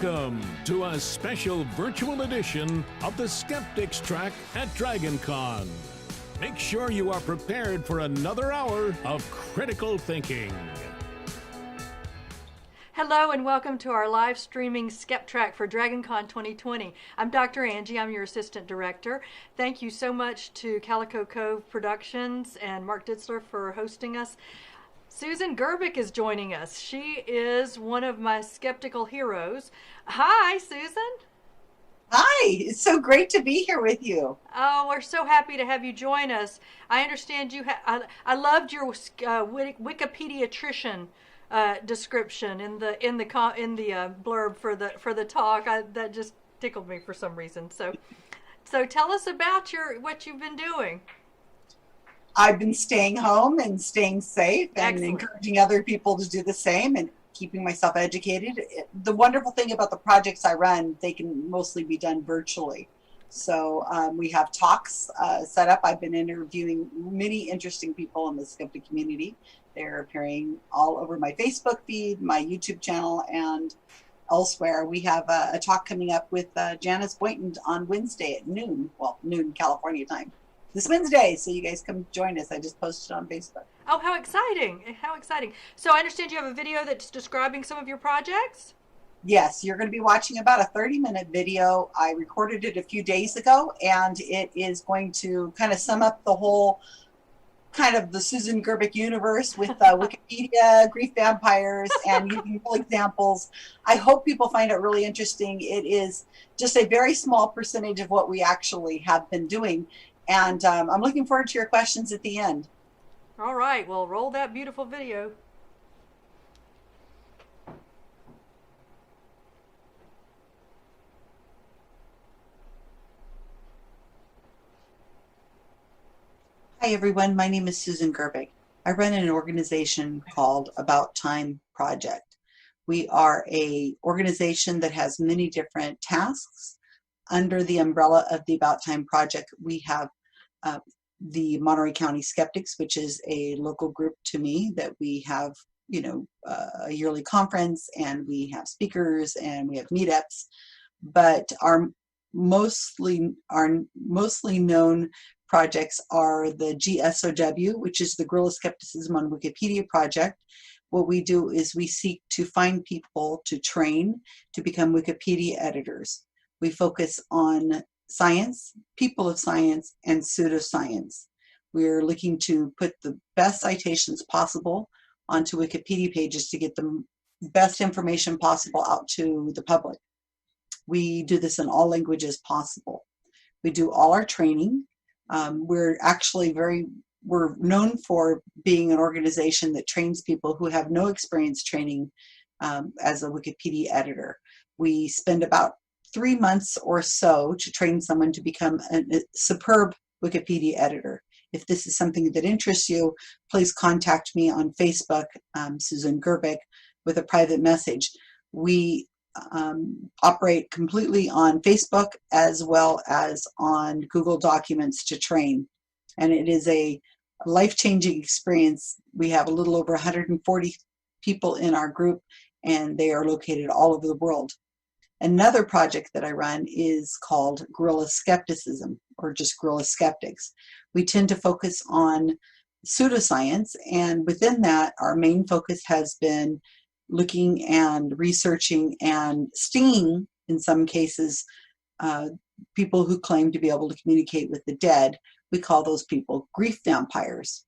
Welcome to a special virtual edition of the Skeptics track at Dragoncon. Make sure you are prepared for another hour of critical thinking. Hello and welcome to our live streaming Skeptrack for Dragoncon 2020. I'm Dr. Angie, I'm your Assistant Director. Thank you so much to Calico Cove Productions and Mark Ditzler for hosting us. Susan Gerbic is joining us. She is one of my skeptical heroes. Hi, Susan. Hi, it's so great to be here with you. Oh, we're so happy to have you join us. I understand you I loved your Wikipediatrician description in the blurb for the talk. That just tickled me for some reason. So tell us about what you've been doing. I've been staying home and staying safe and Excellent. Encouraging other people to do the same and keeping myself educated. The wonderful thing about the projects I run, they can mostly be done virtually. So we have talks set up. I've been interviewing many interesting people in the skeptic community. They're appearing all over my Facebook feed, my YouTube channel, and elsewhere. We have a talk coming up with Janice Boynton on Wednesday at noon, noon California time. This Wednesday, so you guys come join us. I just posted on Facebook. Oh, how exciting! How exciting! So I understand you have a video that's describing some of your projects? Yes, you're going to be watching about a 30-minute video. I recorded it a few days ago, and it is going to kind of sum up the whole kind of the Susan Gerbic universe with Wikipedia, grief vampires, and using full examples. I hope people find it really interesting. It is just a very small percentage of what we actually have been doing. And I'm looking forward to your questions at the end. All right, well, roll that beautiful video. Hi, everyone. My name is Susan Gerbic. I run an organization called About Time Project. We are an organization that has many different tasks. Under the umbrella of the About Time Project, we have the Monterey County Skeptics, which is a local group to me that we have, a yearly conference, and we have speakers and we have meetups. But our mostly known projects are the GSoW, which is the Guerrilla Skepticism on Wikipedia project. What we do is we seek to find people to train to become Wikipedia editors. We focus on science, people of science, and pseudoscience. We're looking to put the best citations possible onto Wikipedia pages to get the best information possible out to the public. We do this in all languages possible. We do all our training. We're known for being an organization that trains people who have no experience training as a Wikipedia editor. We spend about 3 months or so to train someone to become a superb Wikipedia editor. If this is something that interests you, please contact me on Facebook, Susan Gerbic, with a private message. We operate completely on Facebook as well as on Google Documents to train. And it is a life-changing experience. We have a little over 140 people in our group, and they are located all over the world. Another project that I run is called Guerrilla Skepticism, or just Guerrilla Skeptics. We tend to focus on pseudoscience, and within that, our main focus has been looking and researching and stinging, in some cases, people who claim to be able to communicate with the dead. We call those people grief vampires.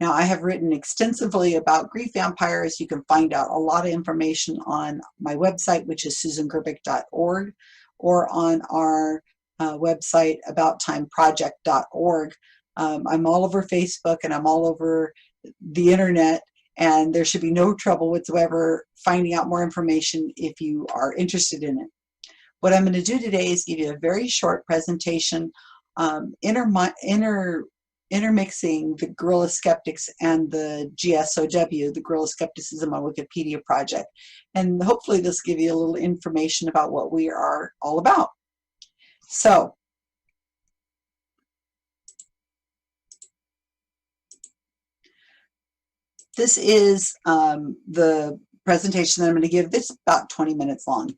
Now, I have written extensively about grief vampires. You can find out a lot of information on my website, which is susangerbic.org, or on our website, abouttimeproject.org. I'm all over Facebook and I'm all over the internet, and there should be no trouble whatsoever finding out more information if you are interested in it. What I'm going to do today is give you a very short presentation, intermixing the Guerrilla Skeptics and the GSoW, the Guerrilla Skepticism on Wikipedia project. And hopefully this will give you a little information about what we are all about. So, this is the presentation that I'm going to give. This is about 20 minutes long.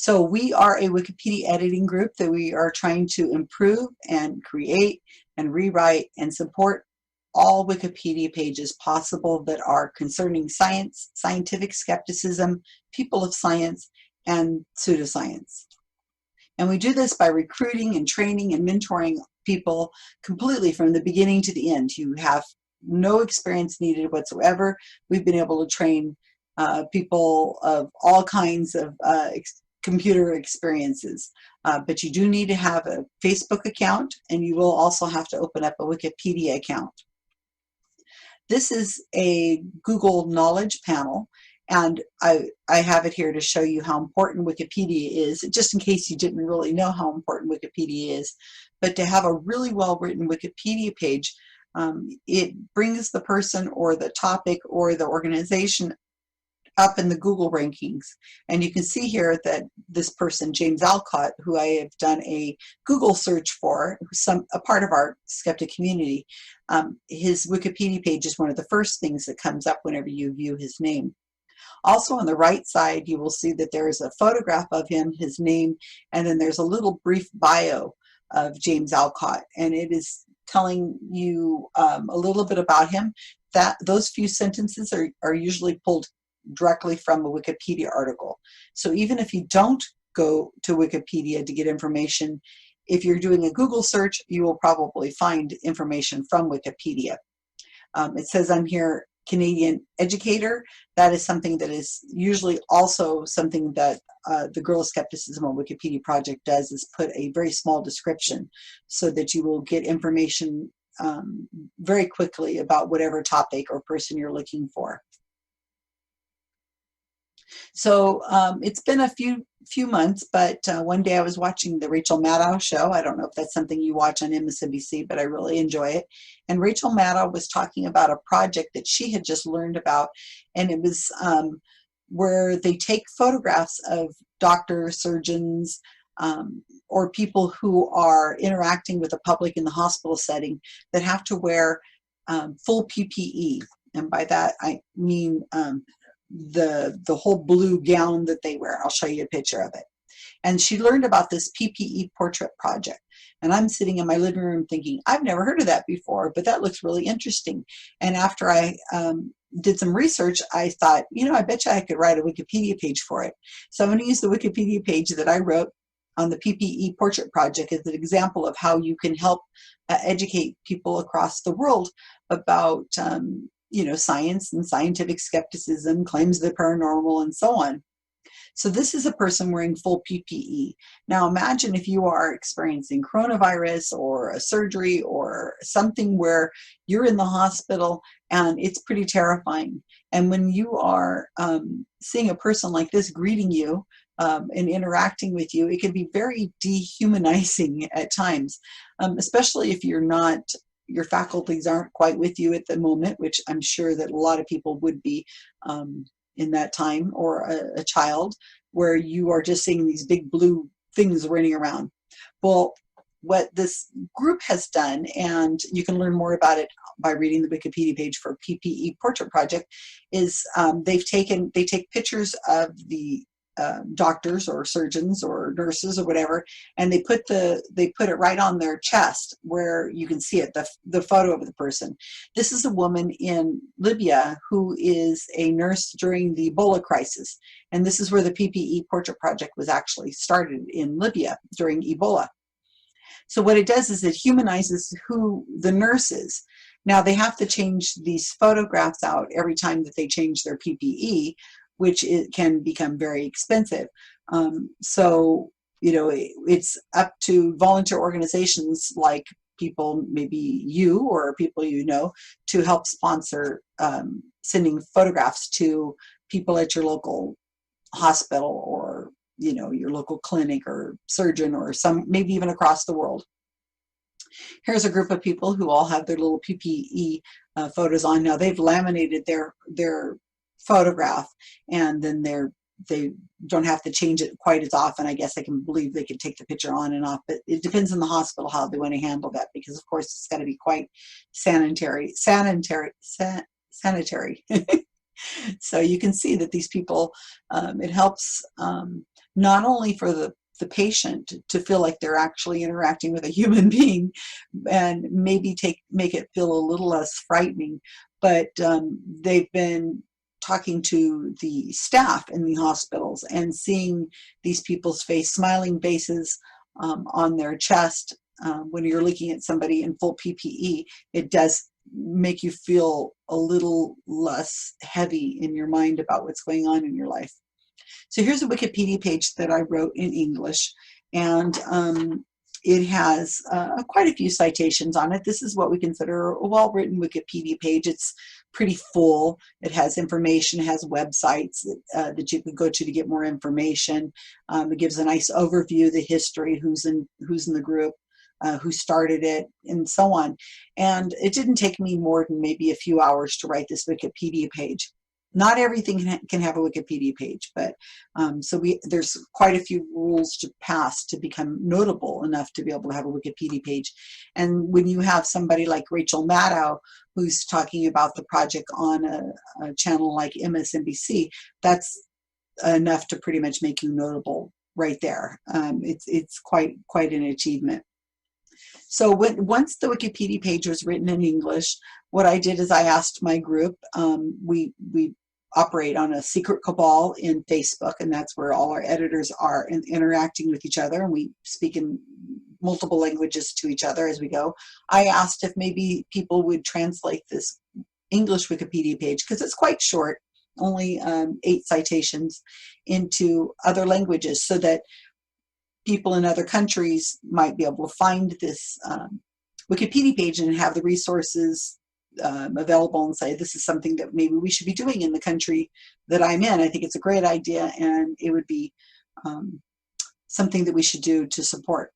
So we are a Wikipedia editing group that we are trying to improve and create and rewrite and support all Wikipedia pages possible that are concerning science, scientific skepticism, people of science, and pseudoscience. And we do this by recruiting and training and mentoring people completely from the beginning to the end. You have no experience needed whatsoever. We've been able to train people of all kinds of computer experiences. But you do need to have a Facebook account, and you will also have to open up a Wikipedia account. This is a Google Knowledge panel, and I have it here to show you how important Wikipedia is, just in case you didn't really know how important Wikipedia is. But to have a really well-written Wikipedia page, it brings the person or the topic or the organization up in the Google rankings. And you can see here that this person, James Alcott, who I have done a Google search for, who's a part of our skeptic community, his Wikipedia page is one of the first things that comes up whenever you view his name. Also on the right side, you will see that there is a photograph of him, his name, and then there's a little brief bio of James Alcott, and it is telling you a little bit about him. Those few sentences are usually pulled directly from a Wikipedia article. So even if you don't go to Wikipedia to get information, if you're doing a Google search, you will probably find information from Wikipedia. It says on here, Canadian educator. That is something that is usually also something that the Guerrilla Skepticism on Wikipedia project does, is put a very small description so that you will get information very quickly about whatever topic or person you're looking for. So it's been a few months, but one day I was watching the Rachel Maddow show. I don't know if that's something you watch on MSNBC, but I really enjoy it. And Rachel Maddow was talking about a project that she had just learned about, and it was where they take photographs of doctors, surgeons, or people who are interacting with the public in the hospital setting that have to wear full PPE. And by that I mean the whole blue gown that they wear. I'll show you a picture of it. And she learned about this PPE Portrait project. And I'm sitting in my living room thinking, I've never heard of that before, but that looks really interesting. And after I did some research, I thought, I bet you I could write a Wikipedia page for it. So I'm going to use the Wikipedia page that I wrote on the PPE Portrait project as an example of how you can help educate people across the world about science and scientific skepticism, claims of the paranormal, and so on. So this is a person wearing full PPE. Now imagine if you are experiencing coronavirus or a surgery or something where you're in the hospital and it's pretty terrifying. And when you are seeing a person like this greeting you and interacting with you, it can be very dehumanizing at times, especially if your faculties aren't quite with you at the moment, which I'm sure that a lot of people would be in that time, or a child, where you are just seeing these big blue things running around. Well, what this group has done, and you can learn more about it by reading the Wikipedia page for PPE Portrait Project, is they take pictures of the doctors or surgeons or nurses or whatever, and they put it right on their chest where you can see it, the photo of the person. This is a woman in Libya who is a nurse during the Ebola crisis, and this is where the PPE Portrait Project was actually started, in Libya during Ebola. So what it does is it humanizes who the nurse is. Now they have to change these photographs out every time that they change their PPE, which it can become very expensive. So, it's up to volunteer organizations like people, maybe you or people to help sponsor sending photographs to people at your local hospital or, your local clinic or surgeon, or maybe even across the world. Here's a group of people who all have their little PPE photos on. Now they've laminated their photograph, and then they don't have to change it quite as often. I guess I can believe they can take the picture on and off, but it depends on the hospital how they want to handle that, because of course it's got to be quite sanitary. So you can see that these people, it helps not only for the patient to feel like they're actually interacting with a human being and maybe make it feel a little less frightening, but they've been talking to the staff in the hospitals and seeing these people's smiling faces on their chest. When you're looking at somebody in full PPE, it does make you feel a little less heavy in your mind about what's going on in your life. So here's a Wikipedia page that I wrote in English, and it has quite a few citations on it. This is what we consider a well-written Wikipedia page. It's pretty full. It has information, it has websites that you can go to get more information. It gives a nice overview, the history, who's in the group, who started it, and so on. And it didn't take me more than maybe a few hours to write this Wikipedia page. Not everything can have a Wikipedia page, but there's quite a few rules to pass to become notable enough to be able to have a Wikipedia page. And when you have somebody like Rachel Maddow, who's talking about the project on a channel like MSNBC, that's enough to pretty much make you notable right there. It's quite an achievement. So once the Wikipedia page was written in English, what I did is I asked my group, we operate on a secret cabal in Facebook, and that's where all our editors are interacting with each other, and we speak in multiple languages to each other as we go. I asked if maybe people would translate this English Wikipedia page, because it's quite short, only 8 citations, into other languages, so that people in other countries might be able to find this Wikipedia page and have the resources available and say, this is something that maybe we should be doing in the country that I'm in. I think it's a great idea, and it would be something that we should do to support.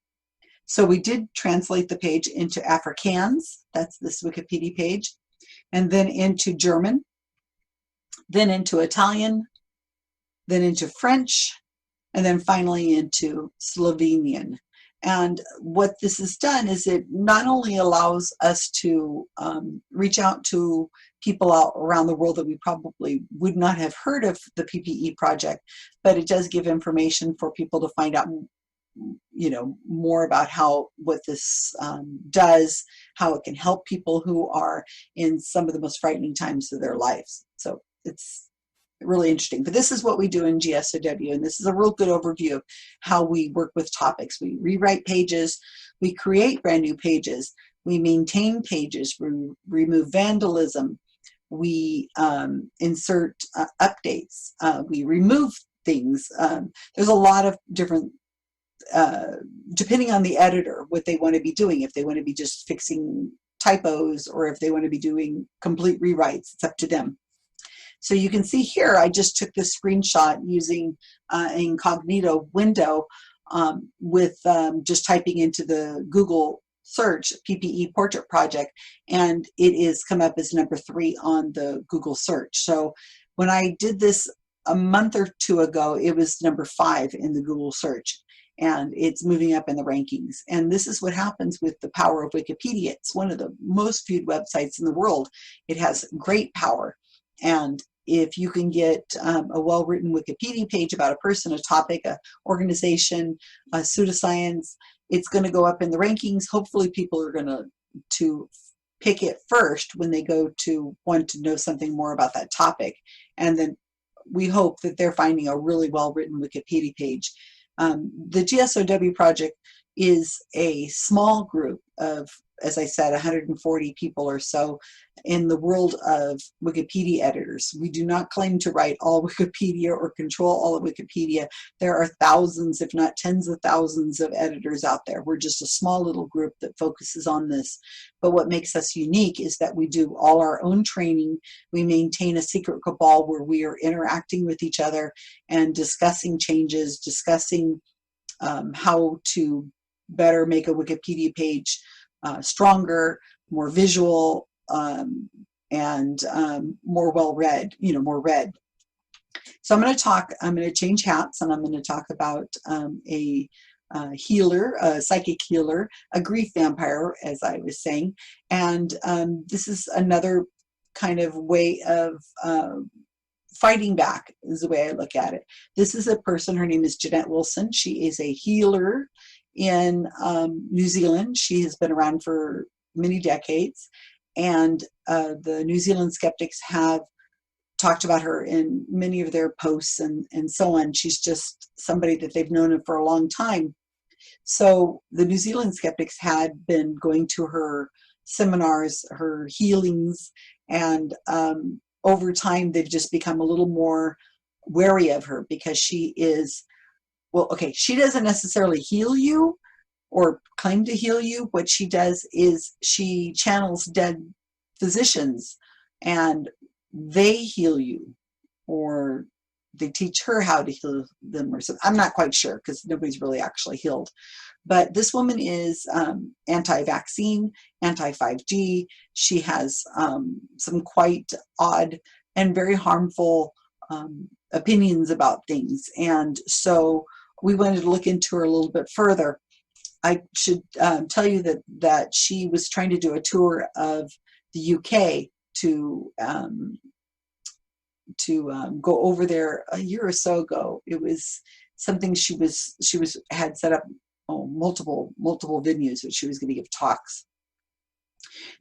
So we did translate the page into Afrikaans, that's this Wikipedia page, and then into German, then into Italian, then into French, and then finally into Slovenian. And what this has done is it not only allows us to reach out to people out around the world that we probably would not have heard of the PPE project, but it does give information for people to find out, more about what this does, how it can help people who are in some of the most frightening times of their lives. So it's really interesting. But this is what we do in GSoW, and this is a real good overview of how we work with topics. We rewrite pages, we create brand new pages, we maintain pages, we remove vandalism, we insert updates, we remove things. There's a lot of different, depending on the editor, what they want to be doing, if they want to be just fixing typos or if they want to be doing complete rewrites, it's up to them. So you can see here, I just took this screenshot using an incognito window with just typing into the Google search, PPE Portrait Project, and it is come up as number 3 on the Google search. So when I did this a month or 2 ago, it was number 5 in the Google search, and it's moving up in the rankings. And this is what happens with the power of Wikipedia. It's one of the most viewed websites in the world. It has great power. And if you can get a well-written Wikipedia page about a person, a topic, a organization, a pseudoscience, it's going to go up in the rankings. Hopefully people are going to pick it first when they go to want to know something more about that topic. And then we hope that they're finding a really well-written Wikipedia page. The GSoW project is a small group of, as I said, 140 people or so in the world of Wikipedia editors. We do not claim to write all Wikipedia or control all of Wikipedia. There are thousands, if not tens of thousands of editors out there. We're just a small little group that focuses on this. But what makes us unique is that we do all our own training. We maintain a secret cabal where we are interacting with each other and discussing changes, discussing how to better make a Wikipedia page stronger, more visual, and more well-read, more read. So I'm going to change hats, and I'm going to talk about a healer, a psychic healer, a grief vampire, as I was saying. And this is another kind of way of fighting back is the way I look at it. This is a person, her name is Jeanette Wilson. She is a healer in New Zealand. She has been around for many decades, and the New Zealand skeptics have talked about her in many of their posts and so on. She's just somebody that they've known for a long time. So the New Zealand skeptics had been going to her seminars, her healings, and over time they've just become a little more wary of her because she is, well, okay, she doesn't necessarily heal you or claim to heal you. What she does is she channels dead physicians and they heal you, or they teach her how to heal them or something. I'm not quite sure because nobody's really actually healed. But this woman is anti-vaccine, anti-5G. She has some quite odd and very harmful opinions about things. And so we wanted to look into her a little bit further. I should tell you that she was trying to do a tour of the UK to go over there a year or so ago. It was something she had set up multiple venues that she was going to give talks.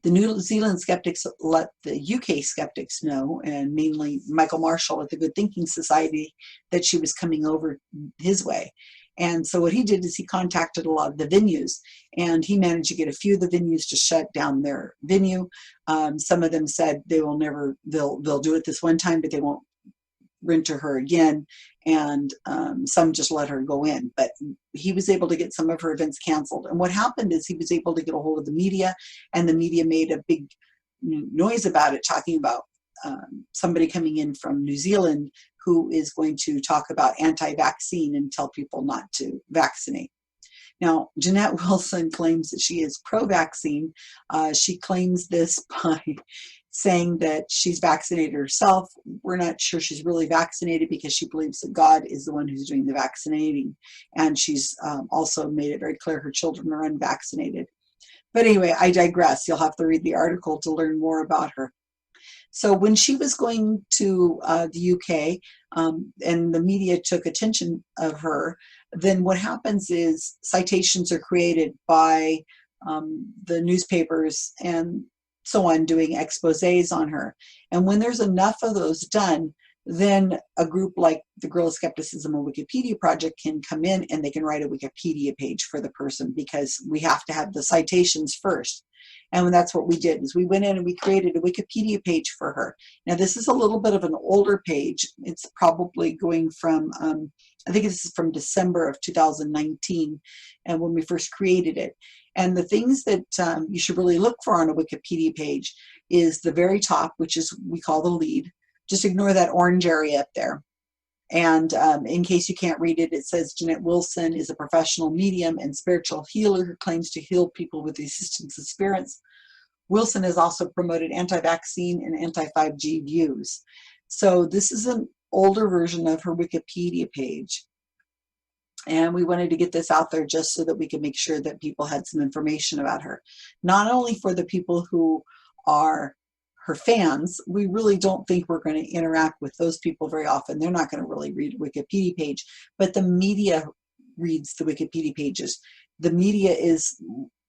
The New Zealand skeptics let the UK skeptics know, and mainly Michael Marshall at the Good Thinking Society, that she was coming over his way. And so what he did is he contacted a lot of the venues, and he managed to get a few of the venues to shut down their venue. Some of them said they'll do it this one time, but they won't rent to her again. And some just let her go in. But he was able to get some of her events canceled. And what happened is he was able to get a hold of the media, and the media made a big noise about it, talking about somebody coming in from New Zealand who is going to talk about anti-vaccine and tell people not to vaccinate. Now, Jeanette Wilson claims that she is pro-vaccine. She claims this by saying that she's vaccinated herself. We're not sure she's really vaccinated because she believes that God is the one who's doing the vaccinating. And she's also made it very clear her children are unvaccinated. But anyway, I digress. You'll have to read the article to learn more about her. So when she was going to the UK and the media took attention of her, then what happens is citations are created by the newspapers and so on, doing exposés on her. And when there's enough of those done, then a group like the Guerrilla Skepticism or Wikipedia Project can come in and they can write a Wikipedia page for the person, because we have to have the citations first. And that's what we did, is we went in and we created a Wikipedia page for her. Now, this is a little bit of an older page. It's probably going from, I think this is from December of 2019, and when we first created it. And the things that you should really look for on a Wikipedia page is the very top, which is we call the lead. Just ignore that orange area up there. And in case you can't read it, it says Jeanette Wilson is a professional medium and spiritual healer who claims to heal people with the assistance of spirits. Wilson has also promoted anti-vaccine and anti-5G views. So this is an older version of her Wikipedia page. And we wanted to get this out there just so that we could make sure that people had some information about her. Not only for the people who are her fans, we really don't think we're going to interact with those people very often. They're not going to really read a Wikipedia page, but the media reads the Wikipedia pages. The media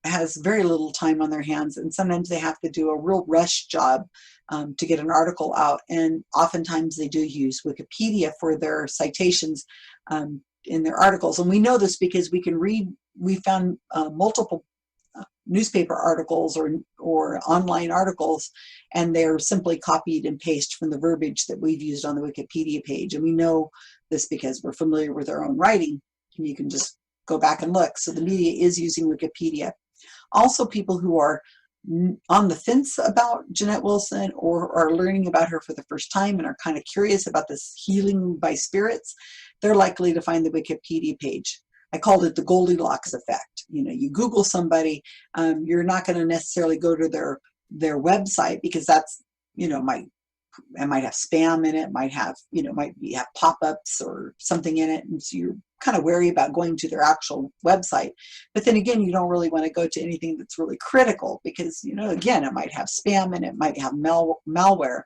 has very little time on their hands, and sometimes they have to do a real rush job to get an article out. And oftentimes they do use Wikipedia for their citations in their articles. And we know this because we found multiple newspaper articles or online articles, and they're simply copied and pasted from the verbiage that we've used on the Wikipedia page. And we know this because we're familiar with our own writing, and you can just go back and look. So the media is using Wikipedia. Also, people who are on the fence about Jeanette Wilson or are learning about her for the first time and are kind of curious about this healing by spirits, they're likely to find the Wikipedia page. I called it the Goldilocks effect. You know, you Google somebody, you're not going to necessarily go to their website, because that's, you know, it might have spam in it, might have pop-ups or something in it, and so you're kind of wary about going to their actual website. But then again, you don't really want to go to anything that's really critical, because, you know, again, it might have spam and it might have malware.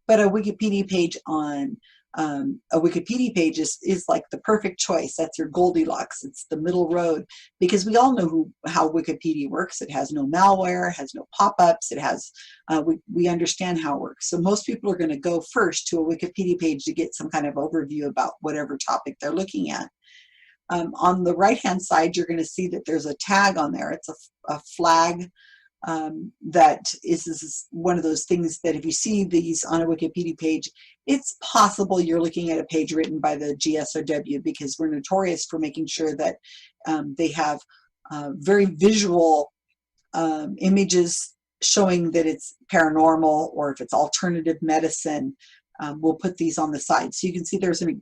But a Wikipedia page on a Wikipedia page is like the perfect choice. That's your Goldilocks. It's the middle road, because we all know how Wikipedia works. It has no malware, it has no pop-ups. It has we understand how it works. So most people are going to go first to a Wikipedia page to get some kind of overview about whatever topic they're looking at. On the right-hand side, you're going to see that there's a tag on there. It's a flag. That is one of those things that if you see these on a Wikipedia page, it's possible you're looking at a page written by the GSoW, because we're notorious for making sure that they have very visual images showing that it's paranormal, or if it's alternative medicine, we'll put these on the side. So you can see there's an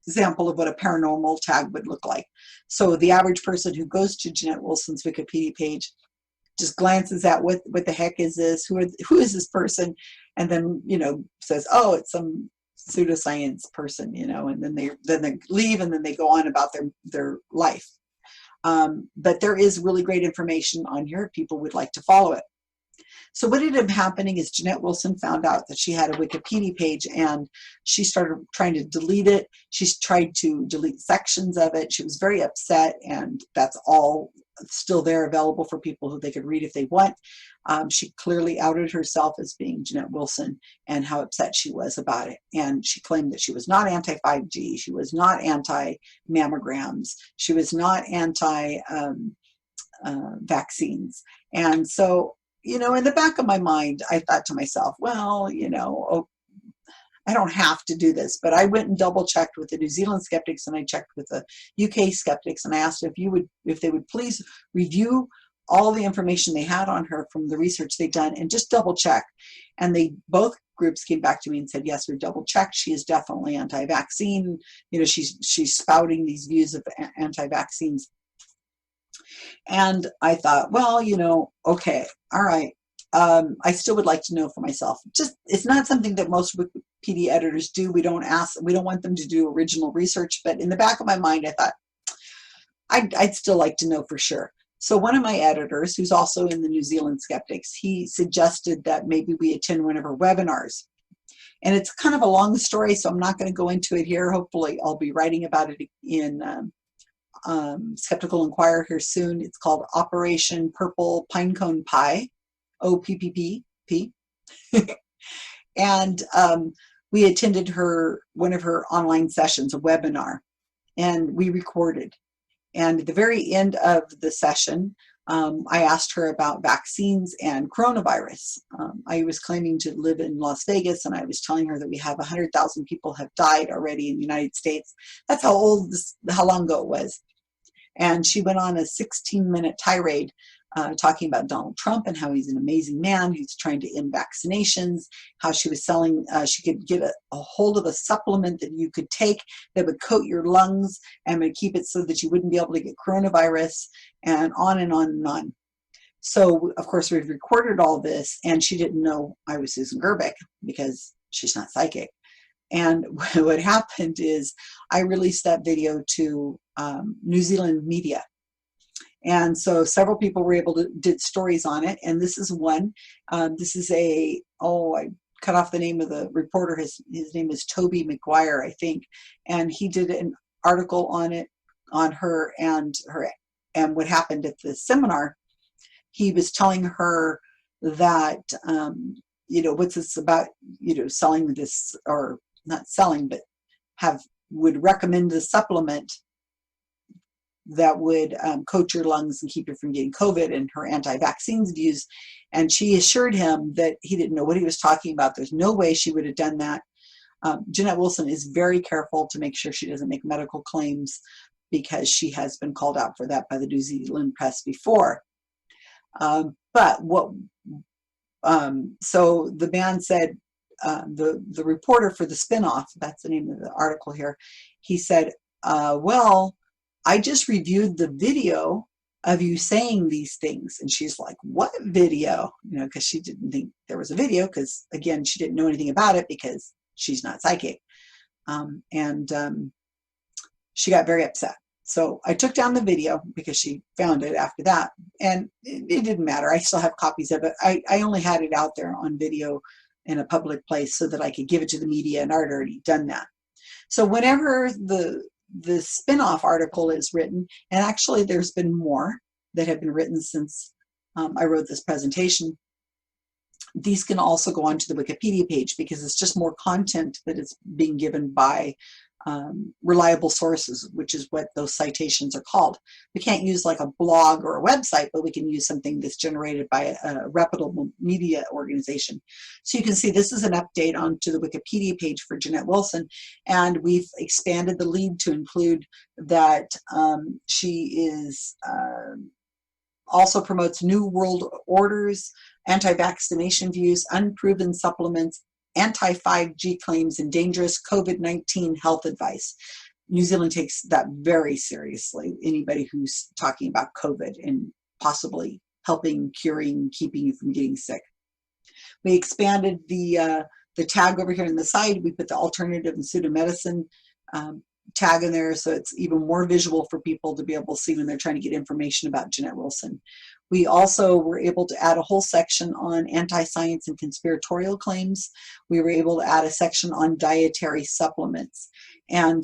example of what a paranormal tag would look like. So the average person who goes to Jeanette Wilson's Wikipedia page just glances at what the heck is this? Who is this person? And then, you know, says, oh, it's some pseudoscience person, you know, and then they leave, and then they go on about their life. But there is really great information on here if people would like to follow it. So what ended up happening is Jeanette Wilson found out that she had a Wikipedia page, and she started trying to delete it. She's tried to delete sections of it. She was very upset, and that's all still there available for people who they could read if they want. She clearly outed herself as being Jeanette Wilson and how upset she was about it. And she claimed that she was not anti-5G. She was not anti-mammograms. She was not anti-vaccines. And so, you know, in the back of my mind, I thought to myself, well, you know, I don't have to do this, but I went and double checked with the New Zealand Skeptics, and I checked with the UK Skeptics, and I asked if they would please review all the information they had on her from the research they'd done and just double check. And both groups came back to me and said, yes, we've double checked. She is definitely anti-vaccine. You know, she's spouting these views of anti-vaccines. And I thought, well, you know, okay, all right. I still would like to know for myself. Just, it's not something that most Wikipedia editors do. We don't want them to do original research, but in the back of my mind, I thought, I'd still like to know for sure. So one of my editors, who's also in the New Zealand Skeptics, he suggested that maybe we attend one of her webinars. And it's kind of a long story, so I'm not going to go into it here. Hopefully I'll be writing about it in Skeptical Inquirer here soon. It's called Operation Purple Pinecone Pie. OPPP. And we attended one of her online sessions, a webinar, and we recorded. And at the very end of the session, I asked her about vaccines and coronavirus. I was claiming to live in Las Vegas, and I was telling her that we have 100,000 people have died already in the United States. That's how long ago it was. And she went on a 16-minute tirade talking about Donald Trump and how he's an amazing man who's trying to end vaccinations, how she was selling, she could get a hold of a supplement that you could take that would coat your lungs and would keep it so that you wouldn't be able to get coronavirus, and on and on and on. So, of course, we've recorded all this, and she didn't know I was Susan Gerbic because she's not psychic. And what happened is I released that video to New Zealand media. And so several people were did stories on it. And this is one. This is I cut off the name of the reporter. His name is Toby McGuire, I think. And he did an article on it, on her and what happened at the seminar. He was telling her that, you know, what's this about, you know, selling this, or not selling, but would recommend the supplement that would coat your lungs and keep you from getting COVID, and her anti-vaccines views. And she assured him that he didn't know what he was talking about. There's no way she would have done that. Jeanette Wilson is very careful to make sure she doesn't make medical claims, because she has been called out for that by the New Zealand press before. But what, so the man said, the reporter for the spinoff, that's the name of the article here, he said, well, I just reviewed the video of you saying these things. And she's like, what video? You know, because she didn't think there was a video, because again, she didn't know anything about it because she's not psychic. She got very upset. So I took down the video because she found it after that, and it didn't matter. I still have copies of it. I only had it out there on video in a public place so that I could give it to the media, and I'd already done that. So whenever the spin-off article is written, and actually there's been more that have been written since I wrote this presentation, these can also go onto the Wikipedia page because it's just more content that is being given by reliable sources, which is what those citations are called. We can't use like a blog or a website, but we can use something that's generated by a reputable media organization. So you can see this is an update onto the Wikipedia page for Jeanette Wilson, and we've expanded the lead to include that she is also promotes New World Orders, anti-vaccination views, unproven supplements, anti-5G claims, and dangerous COVID-19 health advice. New Zealand takes that very seriously. Anybody who's talking about COVID and possibly helping, curing, keeping you from getting sick. We expanded the tag over here on the side. We put the alternative and pseudomedicine tag in there, so it's even more visual for people to be able to see when they're trying to get information about Jeanette Wilson. We also were able to add a whole section on anti-science and conspiratorial claims. We were able to add a section on dietary supplements. And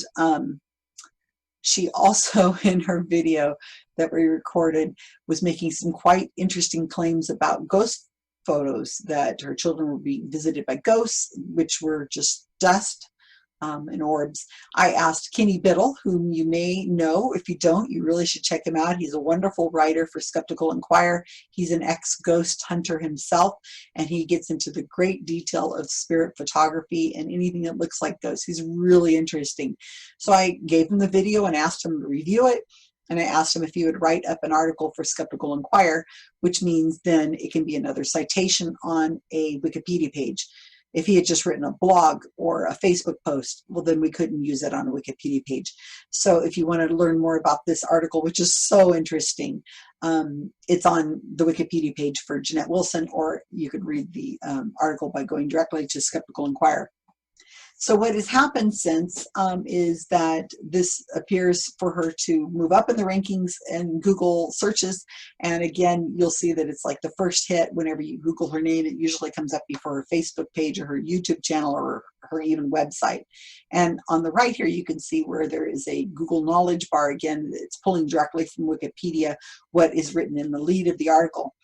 she also, in her video that we recorded, was making some quite interesting claims about ghost photos, that her children were being visited by ghosts, which were just dust and orbs. I asked Kenny Biddle, whom you may know. If you don't, you really should check him out. He's a wonderful writer for Skeptical Inquirer. He's an ex-ghost hunter himself, and he gets into the great detail of spirit photography and anything that looks like ghosts. He's really interesting. So I gave him the video and asked him to review it. And I asked him if he would write up an article for Skeptical Inquirer, which means then it can be another citation on a Wikipedia page. If he had just written a blog or a Facebook post, well, then we couldn't use it on a Wikipedia page. So if you want to learn more about this article, which is so interesting, it's on the Wikipedia page for Jeanette Wilson, or you could read the article by going directly to Skeptical Inquirer. So what has happened since is that this appears for her to move up in the rankings and Google searches. And again, you'll see that it's like the first hit whenever you Google her name. It usually comes up before her Facebook page or her YouTube channel or her even website. And on the right here, you can see where there is a Google knowledge bar. Again, it's pulling directly from Wikipedia what is written in the lead of the article.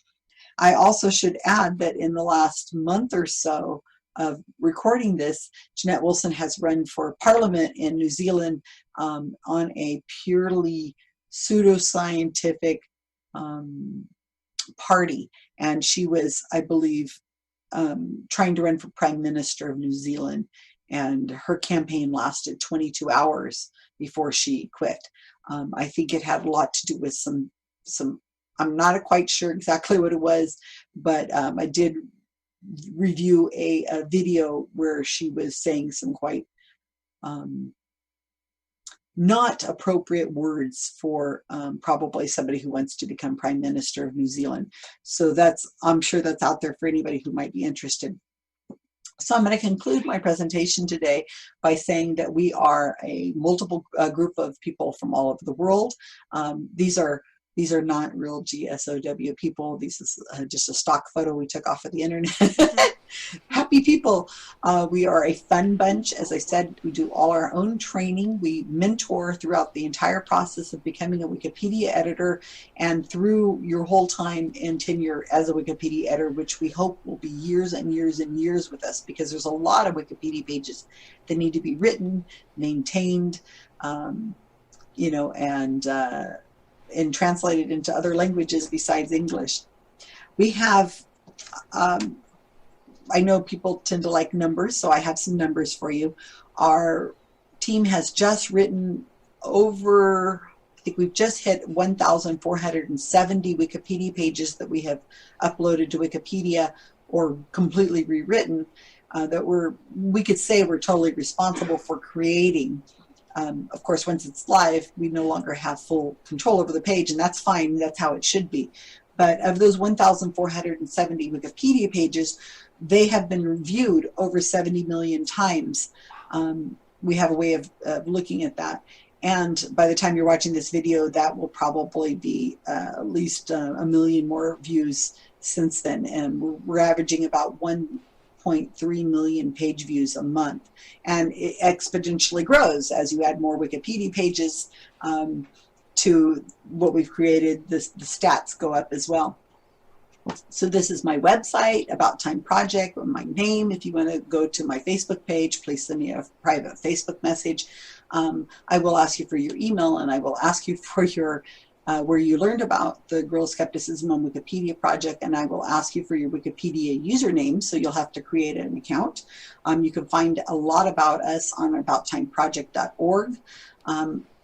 I also should add that in the last month or so of recording this, Jeanette Wilson has run for Parliament in New Zealand on a purely pseudoscientific party. And she was, I believe, trying to run for Prime Minister of New Zealand. And her campaign lasted 22 hours before she quit. I think it had a lot to do with some I'm not quite sure exactly what it was, but I did review a video where she was saying some quite not appropriate words for probably somebody who wants to become Prime Minister of New Zealand. So I'm sure that's out there for anybody who might be interested. So I'm going to conclude my presentation today by saying that we are a multiple group of people from all over the world. These are not real GSoW people. This is just a stock photo we took off of the internet. Happy people. We are a fun bunch. As I said, we do all our own training. We mentor throughout the entire process of becoming a Wikipedia editor, and through your whole time and tenure as a Wikipedia editor, which we hope will be years and years and years with us, because there's a lot of Wikipedia pages that need to be written, maintained, and translated into other languages besides English. We have, I know people tend to like numbers, so I have some numbers for you. Our team has just written over, I think we've just hit 1,470 Wikipedia pages that we have uploaded to Wikipedia or completely rewritten, that we could say we're totally responsible for creating. Of course, once it's live, we no longer have full control over the page, and that's fine. That's how it should be. But of those 1,470 Wikipedia pages, they have been reviewed over 70 million times. We have a way of looking at that. And by the time you're watching this video, that will probably be at least a million more views since then. And we're averaging about 1.2 1.3 million page views a month. And it exponentially grows as you add more Wikipedia pages to what we've created. The stats go up as well. So this is my website, About Time Project, my name. If you want to go to my Facebook page, please send me a private Facebook message. I will ask you for your email, and I will ask you for your where you learned about the Guerrilla Skepticism on Wikipedia project, and I will ask you for your Wikipedia username, so you'll have to create an account. You can find a lot about us on abouttimeproject.org.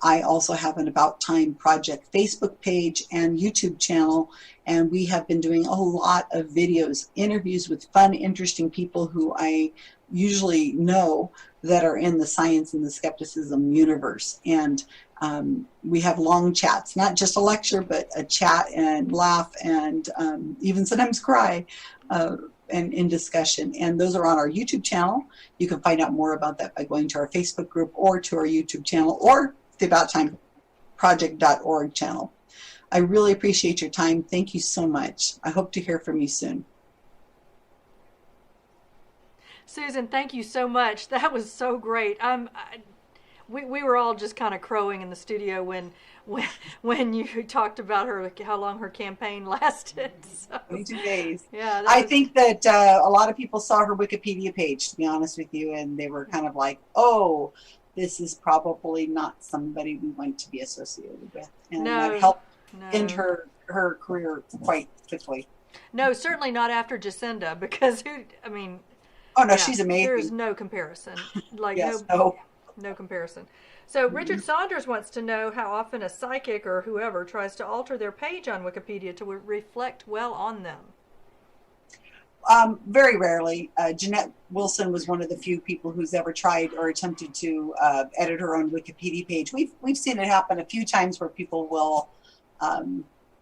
I also have an About Time Project Facebook page and YouTube channel, and we have been doing a lot of videos, interviews with fun, interesting people who I usually know that are in the science and the skepticism universe. And we have long chats, not just a lecture, but a chat and laugh and even sometimes cry and in discussion. And those are on our YouTube channel. You can find out more about that by going to our Facebook group or to our YouTube channel or the abouttimeproject.org channel. I really appreciate your time. Thank you so much. I hope to hear from you soon. Susan, thank you so much. That was so great. We were all just kind of crowing in the studio when you talked about how long her campaign lasted. So, 22 days. Yeah, I think that a lot of people saw her Wikipedia page, to be honest with you, and they were kind of like, oh, this is probably not somebody we want to be associated with. And that helped end her career quite quickly. No, certainly not after Jacinda, because oh no, she's amazing. There's no comparison. Like yes, no comparison. So Richard Saunders wants to know how often a psychic or whoever tries to alter their page on Wikipedia to reflect well on them. Very rarely. Jeanette Wilson was one of the few people who's ever tried or attempted to edit her own Wikipedia page. We've seen it happen a few times where people will,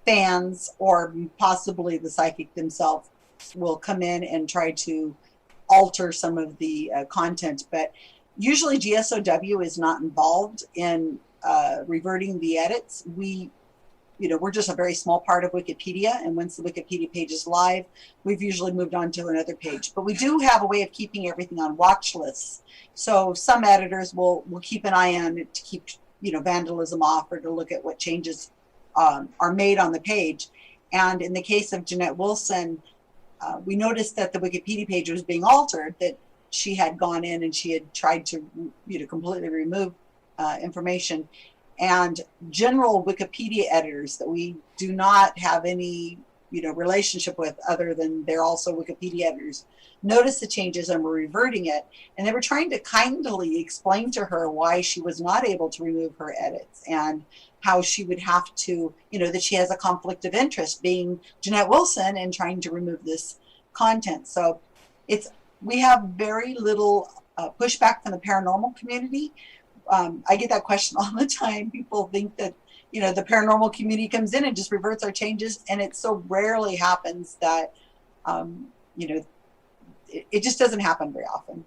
fans or possibly the psychic themselves will come in and try to alter some of the content, but usually GSoW is not involved in reverting the edits. We're just a very small part of Wikipedia, and once the Wikipedia page is live, we've usually moved on to another page. But we do have a way of keeping everything on watch lists. So some editors will keep an eye on it to keep vandalism off or to look at what changes are made on the page. And in the case of Jeanette Wilson, we noticed that the Wikipedia page was being altered, that she had gone in and she had tried to completely remove information. And general Wikipedia editors that we do not have any relationship with other than they're also Wikipedia editors noticed the changes and were reverting it, and they were trying to kindly explain to her why she was not able to remove her edits and how she would have to, that she has a conflict of interest being Jeanette Wilson and trying to remove this content. So we have very little pushback from the paranormal community. I get that question all the time. People think that, the paranormal community comes in and just reverts our changes, and it so rarely happens that, it just doesn't happen very often.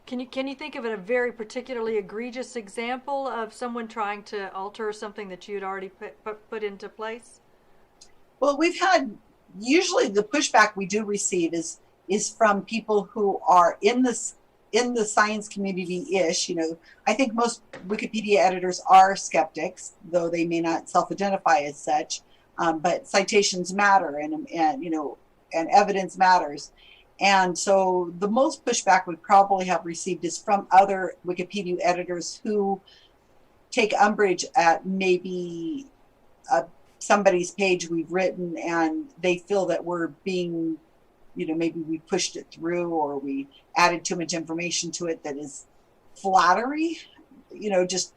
Can you think of a very particularly egregious example of someone trying to alter something that you had already put into place? Well, we've had, usually the pushback we do receive is from people who are in the science community-ish. I think most Wikipedia editors are skeptics, though they may not self-identify as such. But citations matter, and evidence matters. And so the most pushback we probably have received is from other Wikipedia editors who take umbrage at maybe somebody's page we've written, and they feel that we're being, maybe we pushed it through or we added too much information to it that is flattery, just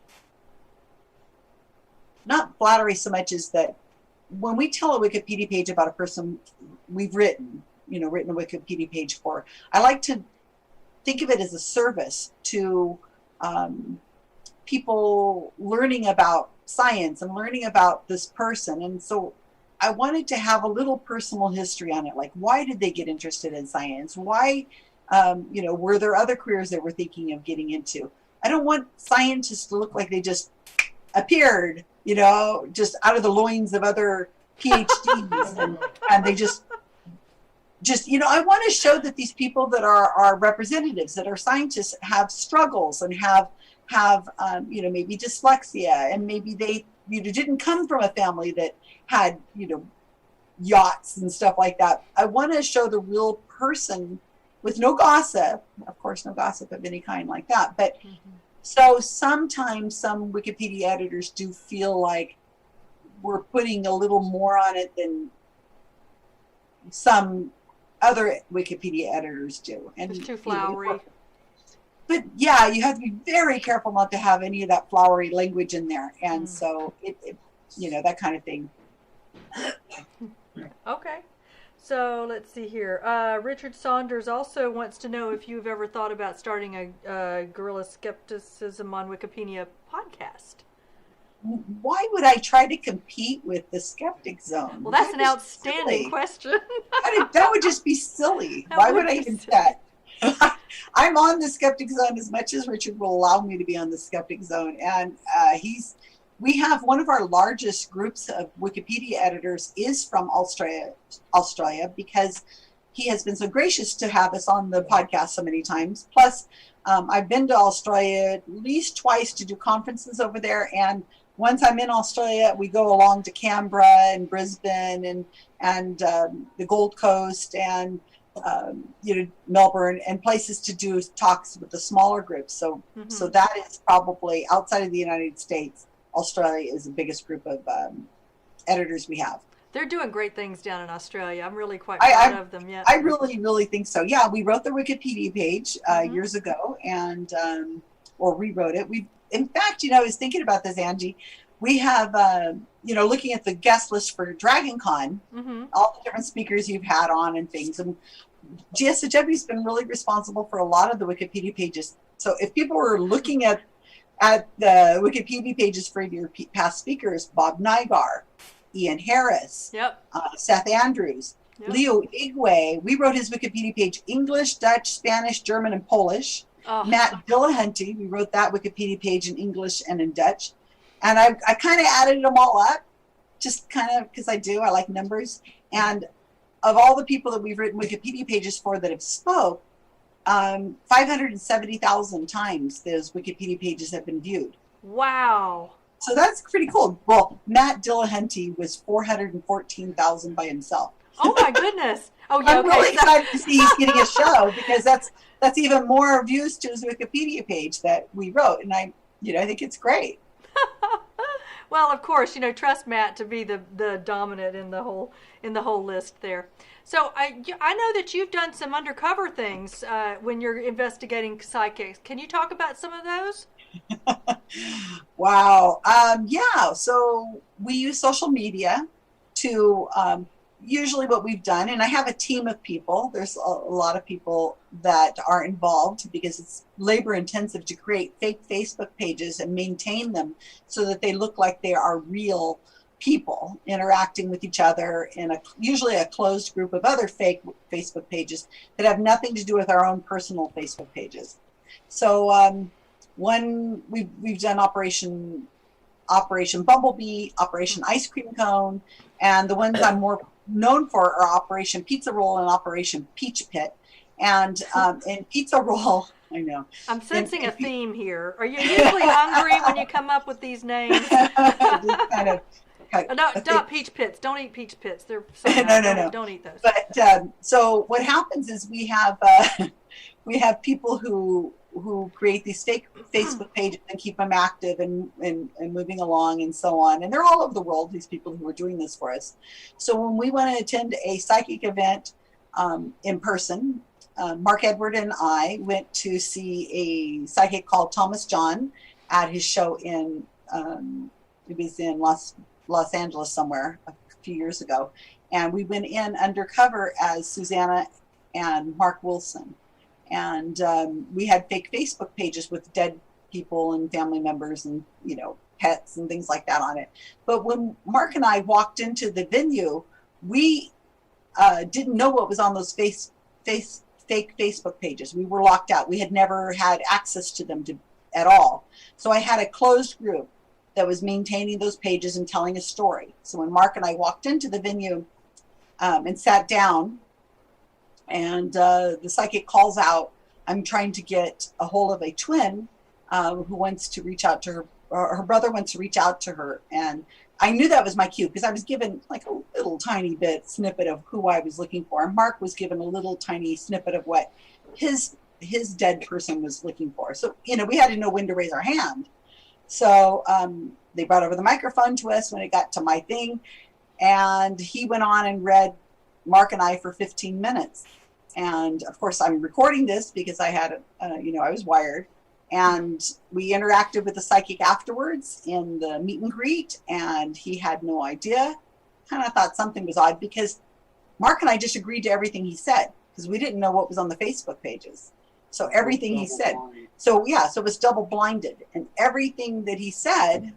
not flattery so much as that when we tell a Wikipedia page about a person we've written a Wikipedia page for, I like to think of it as a service to people learning about science and learning about this person. And so I wanted to have a little personal history on it, like why did they get interested in science? Why, were there other careers that we're thinking of getting into? I don't want scientists to look like they just appeared, just out of the loins of other PhDs and they just just, I want to show that these people that are representatives, that are scientists, have struggles and have maybe dyslexia, and maybe they didn't come from a family that had yachts and stuff like that. I want to show the real person with no gossip, of course, no gossip of any kind like that. But so sometimes some Wikipedia editors do feel like we're putting a little more on it than some other Wikipedia editors do. And it's too flowery. But yeah, you have to be very careful not to have any of that flowery language in there. And so it that kind of thing. Okay. So let's see here. Richard Saunders also wants to know if you've ever thought about starting a Guerrilla Skepticism on Wikipedia podcast. Why would I try to compete with the Skeptic Zone? Well, that's an outstanding question. That would just be silly. Why would I even do that? I'm on the Skeptic Zone as much as Richard will allow me to be on the Skeptic Zone. And we have one of our largest groups of Wikipedia editors is from Australia, because he has been so gracious to have us on the podcast so many times. Plus, I've been to Australia at least twice to do conferences over there. And once I'm in Australia, we go along to Canberra and Brisbane and the Gold Coast and Melbourne, and places to do talks with the smaller groups. So that is probably, outside of the United States, Australia is the biggest group of editors we have. They're doing great things down in Australia. I'm really quite proud of them. Yeah, I really, really think so. Yeah, we wrote the Wikipedia page years ago, and or rewrote it. In fact, I was thinking about this, Angie. We have, looking at the guest list for Dragoncon, all the different speakers you've had on and things. And GSoW has been really responsible for a lot of the Wikipedia pages. So if people were looking at the Wikipedia pages for your past speakers, Bob Nygaard, Ian Harris, Seth Andrews, Leo Igwe, we wrote his Wikipedia page English, Dutch, Spanish, German, and Polish. Matt Dillahunty, we wrote that Wikipedia page in English and in Dutch. And I kind of added them all up, just kind of because I like numbers. And of all the people that we've written Wikipedia pages for that have spoke, 570,000 times those Wikipedia pages have been viewed. Wow. So that's pretty cool. Well, Matt Dillahunty was 414,000 by himself. Oh my goodness. Oh yeah. I'm really excited to see he's getting a show, because that's even more views to his Wikipedia page that we wrote, and I think it's great. Well, of course, trust Matt to be the dominant in the whole list there. So I know that you've done some undercover things when you're investigating psychics. Can you talk about some of those? Wow. Yeah. So we use social media to usually what we've done, and I have a team of people. There's a lot of people that are involved, because it's labor intensive to create fake Facebook pages and maintain them so that they look like they are real people interacting with each other in usually a closed group of other fake Facebook pages that have nothing to do with our own personal Facebook pages. So one we've done Operation Bumblebee, Operation Ice Cream Cone, and the ones I'm more known for are Operation Pizza Roll and Operation Peach Pit. And in Pizza Roll, I know. I'm sensing a theme here. Are you usually hungry when you come up with these names? Don't peach pits. Don't eat peach pits. They're no. Don't eat those. But so what happens is we have people who create these fake Facebook pages and keep them active and moving along and so on. And they're all over the world, these people who are doing this for us. So when we want to attend a psychic event in person, Mark Edward and I went to see a psychic called Thomas John at his show it was in Los Angeles somewhere a few years ago. And we went in undercover as Susanna and Mark Wilson. And we had fake Facebook pages with dead people and family members and, pets and things like that on it. But when Mark and I walked into the venue, we didn't know what was on those fake Facebook pages. We were locked out. We had never had access to them at all. So I had a closed group that was maintaining those pages and telling a story. So when Mark and I walked into the venue and sat down, And the psychic calls out, I'm trying to get a hold of a twin who wants to reach out to her, or her brother wants to reach out to her. And I knew that was my cue because I was given like a little tiny snippet of who I was looking for. And Mark was given a little tiny snippet of what his dead person was looking for. So, we had to know when to raise our hand. So they brought over the microphone to us when it got to my thing. And he went on and read Mark and I for 15 minutes. And of course, I'm recording this because I had, I was wired. And we interacted with the psychic afterwards in the meet and greet. And he had no idea. Kind of thought something was odd because Mark and I just agreed to everything he said because we didn't know what was on the Facebook pages. So everything he said. So it was double blinded. And everything that he said,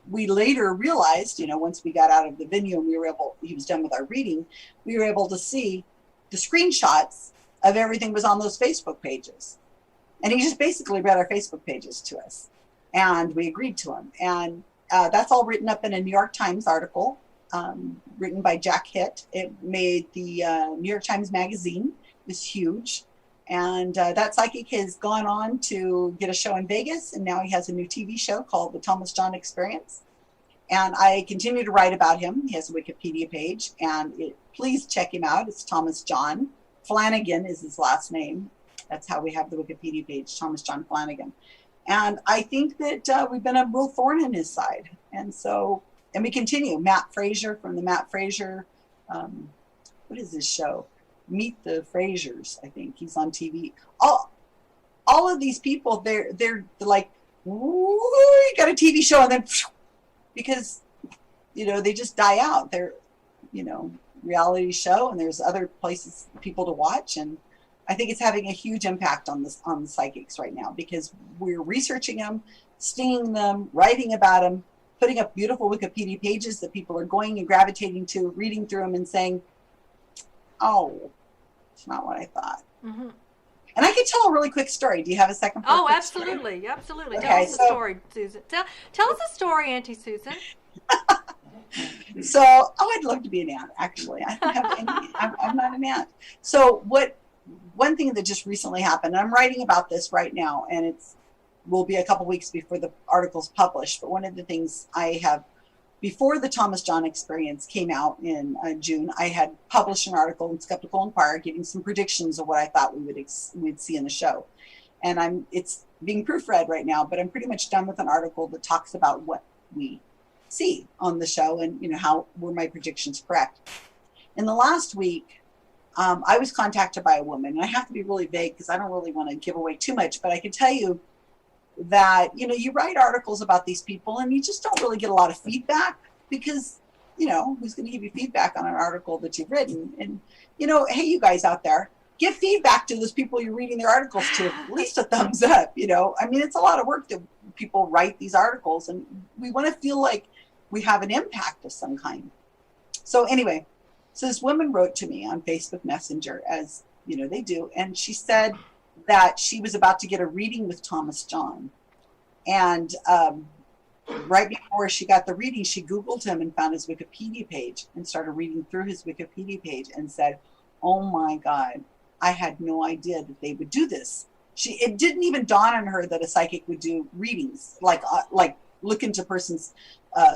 we later realized, once we got out of the venue and he was done with our reading, we were able to see the screenshots of everything was on those Facebook pages. And he just basically read our Facebook pages to us. And we agreed to him. And that's all written up in a New York Times article written by Jack Hitt. It made the New York Times Magazine. It was huge. And that psychic has gone on to get a show in Vegas, and now he has a new TV show called The Thomas John Experience. And I continue to write about him. He has a Wikipedia page, and please check him out. It's Thomas John. Flanagan is his last name. That's how we have the Wikipedia page, Thomas John Flanagan. And I think that we've been a real thorn in his side. And we continue. Matt Fraser from the Matt Fraser, what is his show? Meet the Frasers, I think. He's on TV. All of these people, they're like, ooh, you got a TV show, and then because they just die out. They're reality show, and there's other places people to watch, and I think it's having a huge impact on the psychics right now because we're researching them, stinging them, writing about them, putting up beautiful Wikipedia pages that people are going and gravitating to, reading through them and saying, oh, it's not what I thought. Mm-hmm. And I can tell a really quick story. Do you have a second? Oh, absolutely. Story? Absolutely. Okay, tell us a story, Susan. Tell us a story, Auntie Susan. I'd love to be an aunt, actually. I don't have any, I'm not an aunt. So one thing that just recently happened, and I'm writing about this right now, and will be a couple weeks before the article's published, but one of the things I have, before the Thomas John Experience came out in June, I had published an article in Skeptical Inquirer giving some predictions of what I thought we'd see in the show. And it's being proofread right now, but I'm pretty much done with an article that talks about what we see on the show and how were my predictions correct. In the last week, I was contacted by a woman, and I have to be really vague because I don't really want to give away too much, but I can tell you that, you write articles about these people and you just don't really get a lot of feedback because, who's going to give you feedback on an article that you've written? And, hey, you guys out there, give feedback to those people you're reading their articles to, at least a thumbs up, it's a lot of work that people write these articles, and we want to feel like we have an impact of some kind. So anyway, this woman wrote to me on Facebook Messenger, as, they do, and she said that she was about to get a reading with Thomas John. And right before she got the reading, she Googled him and found his Wikipedia page and started reading through his Wikipedia page and said, oh my God, I had no idea that they would do this. It didn't even dawn on her that a psychic would do readings, like look into person's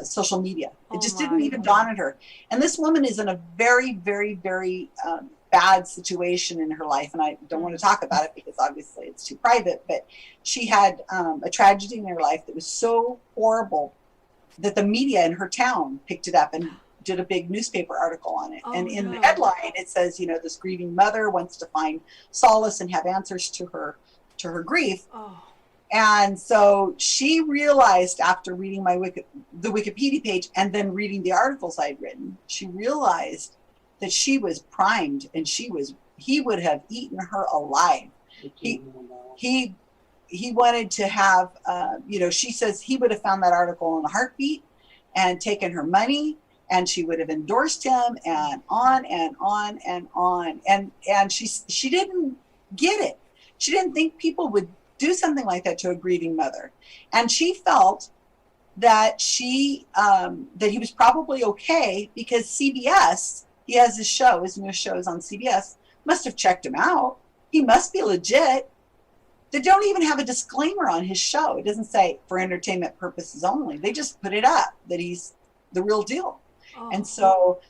social media. It just didn't even dawn on her. And this woman is in a very, very, very bad situation in her life, and I don't want to talk about it because obviously it's too private, but she had a tragedy in her life that was so horrible that the media in her town picked it up and did a big newspaper article on it. And in the headline it says, this grieving mother wants to find solace and have answers to her grief. And so she realized, after reading the Wikipedia page and then reading the articles I'd written, she realized that she was primed, and he would have eaten her alive. He wanted to have, she says he would have found that article in a heartbeat and taken her money, and she would have endorsed him, and on and on and on. And she didn't get it. She didn't think people would do something like that to a grieving mother. And she felt that that he was probably okay because CBS, he has his newest show is on CBS, must have checked him out. He must be legit. They don't even have a disclaimer on his show. It doesn't say for entertainment purposes only. They just put it up that he's the real deal. Oh. And so,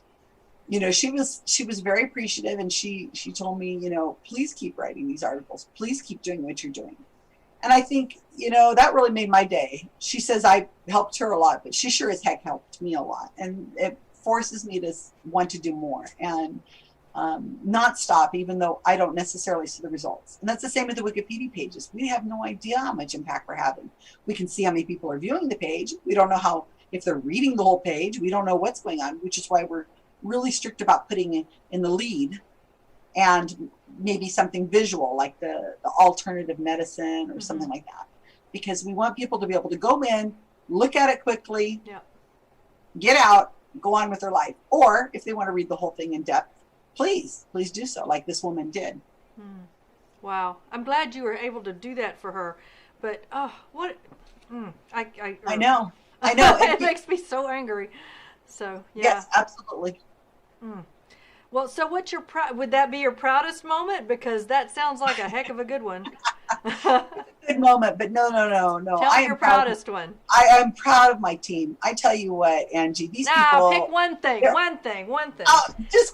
you know, she was very appreciative, and she told me, you know, please keep writing these articles. Please keep doing what you're doing. And I think, you know, that really made my day. She says I helped her a lot, but she sure as heck helped me a lot. And it forces me to want to do more and not stop, even though I don't necessarily see the results. And that's the same with the Wikipedia pages. We have no idea how much impact we're having. We can see how many people are viewing the page. We don't know if they're reading the whole page. We don't know what's going on, which is why we're really strict about putting in the lead and maybe something visual like the alternative medicine or something like that, because we want people to be able to go in, look at it quickly, get out, go on with their life. Or if they want to read the whole thing in depth, please do so, like this woman did. Wow, I'm glad you were able to do that for her. But I know. It makes me so angry. So yeah. Yes, absolutely. Well, so what's would that be your proudest moment? Because that sounds like a heck of a good one. Good moment, but no. Tell me your proudest one. I am proud of my team. I tell you what, Angie, these people. Pick one thing. Just